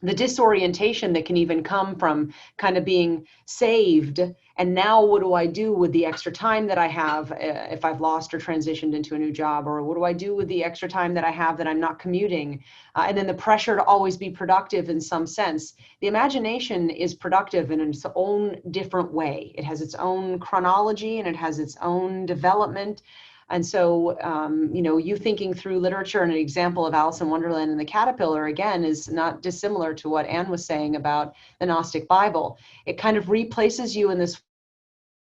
the disorientation that can even come from kind of being saved, and now what do I do with the extra time that I have if I've lost or transitioned into a new job, or what do I do with the extra time that I have that I'm not commuting, and then the pressure to always be productive in some sense. The imagination is productive in its own different way. It has its own chronology and it has its own development. And so, you thinking through literature, and an example of Alice in Wonderland and the caterpillar, again, is not dissimilar to what Anne was saying about the Gnostic Bible. It kind of replaces you in this,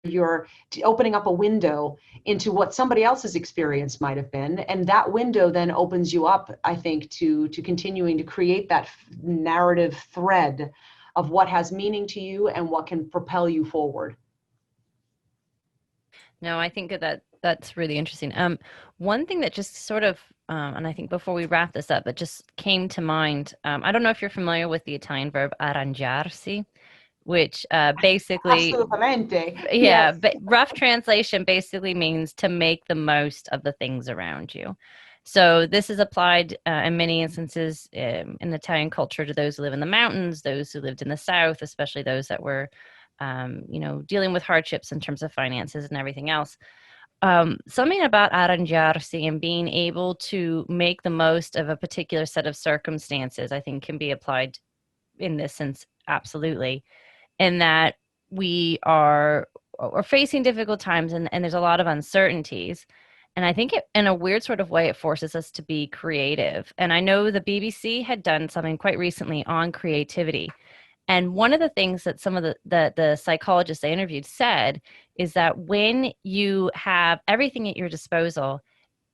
you're opening up a window into what somebody else's experience might have been. And that window then opens you up, I think, to continuing to create that narrative thread of what has meaning to you and what can propel you forward. No, I think that's really interesting. One thing that just sort of, and I think before we wrap this up, that just came to mind. I don't know if you're familiar with the Italian verb arrangiarsi, which basically, Absolutamente. yeah, Yes. but rough translation basically means to make the most of the things around you. So this is applied in many instances in Italian culture to those who live in the mountains, those who lived in the South, especially those that were dealing with hardships in terms of finances and everything else. Something about arrangiarsi and being able to make the most of a particular set of circumstances, I think, can be applied in this sense, absolutely, in that we're facing difficult times, and there's a lot of uncertainties. And I think in a weird sort of way, it forces us to be creative. And I know the BBC had done something quite recently on creativity. And one of the things that some of the psychologists they interviewed said is that when you have everything at your disposal,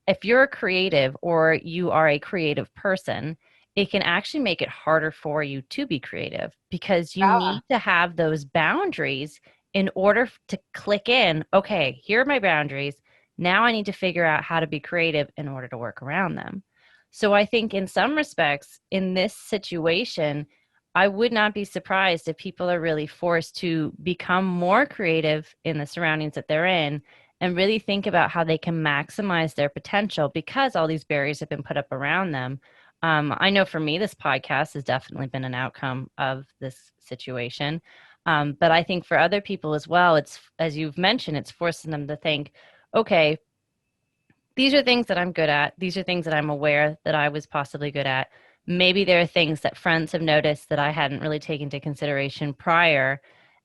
if you're a creative or you are a creative person, it can actually make it harder for you to be creative, because you need to have those boundaries in order to click in, okay, here are my boundaries. Now I need to figure out how to be creative in order to work around them. So I think in some respects, in this situation, I would not be surprised if people are really forced to become more creative in the surroundings that they're in and really think about how they can maximize their potential because all these barriers have been put up around them. I know for me, this podcast has definitely been an outcome of this situation. But I think for other people as well, it's, as you've mentioned, it's forcing them to think, okay, these are things that I'm good at. These are things that I'm aware that I was possibly good at. Maybe there are things that friends have noticed that I hadn't really taken into consideration prior.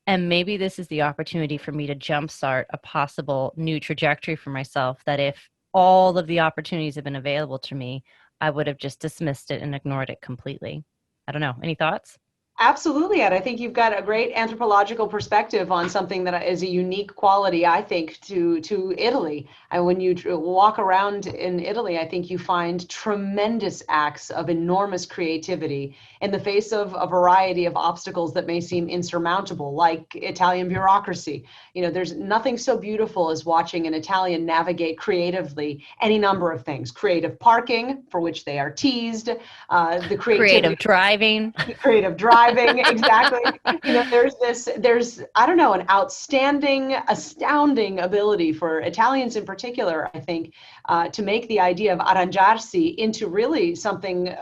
And maybe this is the opportunity for me to jumpstart a possible new trajectory for myself that if all of the opportunities had been available to me, I would have just dismissed it and ignored it completely. I don't know. Any thoughts? Absolutely, Ed. I think you've got a great anthropological perspective on something that is a unique quality, I think, to Italy. And when you walk around in Italy, I think you find tremendous acts of enormous creativity in the face of a variety of obstacles that may seem insurmountable, like Italian bureaucracy. There's nothing so beautiful as watching an Italian navigate creatively any number of things. Creative parking, for which they are teased, the Creative driving. Creative driving, exactly. There's I don't know, an astounding ability for Italians in particular, I think, to make the idea of arrangiarsi into really something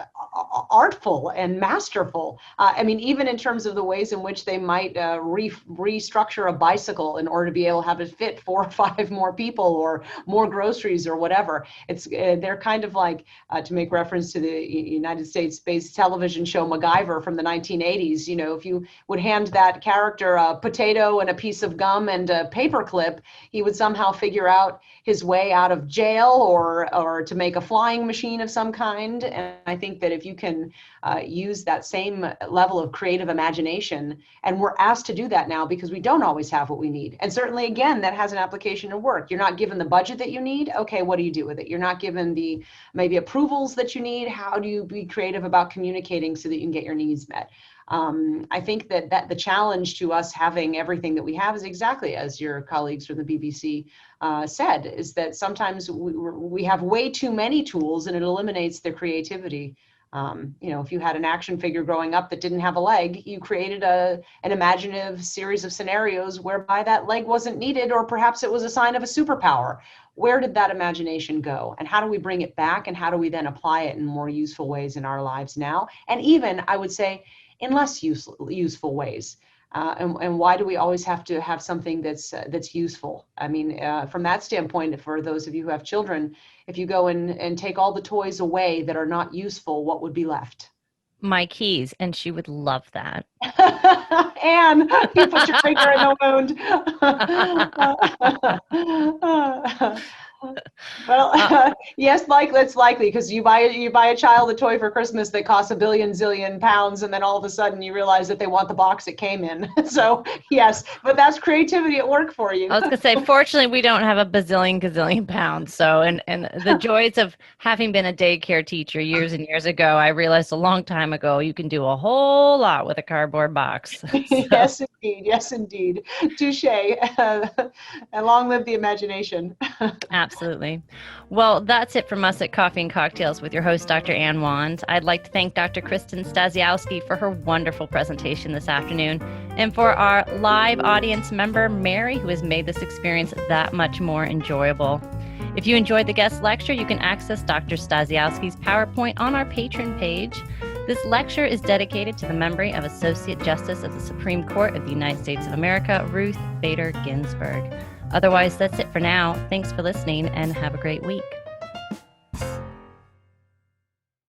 artful and masterful. Even in terms of the ways in which they might restructure a bicycle in order to be able to have it fit 4 or 5 more people or more groceries or whatever. They're kind of like, to make reference to the United States-based television show MacGyver from the 1980s. If you would hand that character a potato and a piece of gum and a paperclip, he would somehow figure out his way out of jail or to make a flying machine of some kind. And I think that if you can use that same level of creative imagination, and we're asked to do that now because we don't always have what we need. And certainly, again, that has an application in work. You're not given the budget that you need. Okay, what do you do with it? You're not given the maybe approvals that you need. How do you be creative about communicating so that you can get your needs met? I think that the challenge to us having everything that we have is exactly as your colleagues from the BBC said, is that sometimes we have way too many tools and it eliminates the creativity. If you had an action figure growing up that didn't have a leg, you created an imaginative series of scenarios whereby that leg wasn't needed, or perhaps it was a sign of a superpower. Where did that imagination go? And how do we bring it back? And how do we then apply it in more useful ways in our lives now? And even, I would say, in less useful ways. And why do we always have to have something that's useful? From that standpoint, for those of you who have children, if you go and take all the toys away that are not useful, what would be left? My keys, and she would love that. Anne, you put your finger in the wound. Well, yes, it's likely because you buy a child a toy for Christmas that costs a zillion pounds, and then all of a sudden you realize that they want the box it came in. So yes, but that's creativity at work for you. I was gonna say, fortunately, we don't have a gazillion pounds. So, and the joys of having been a daycare teacher years and years ago, I realized a long time ago you can do a whole lot with a cardboard box. So. Yes, indeed. Touche. And long live the imagination. Absolutely. Well, that's it from us at Coffee and Cocktails with your host, Dr. Ann Wand. I'd like to thank Dr. Kristin Stasiowski for her wonderful presentation this afternoon, and for our live audience member, Mary, who has made this experience that much more enjoyable. If you enjoyed the guest lecture, you can access Dr. Stasiowski's PowerPoint on our Patron page. This lecture is dedicated to the memory of Associate Justice of the Supreme Court of the United States of America, Ruth Bader Ginsburg. Otherwise, that's it for now. Thanks for listening and have a great week.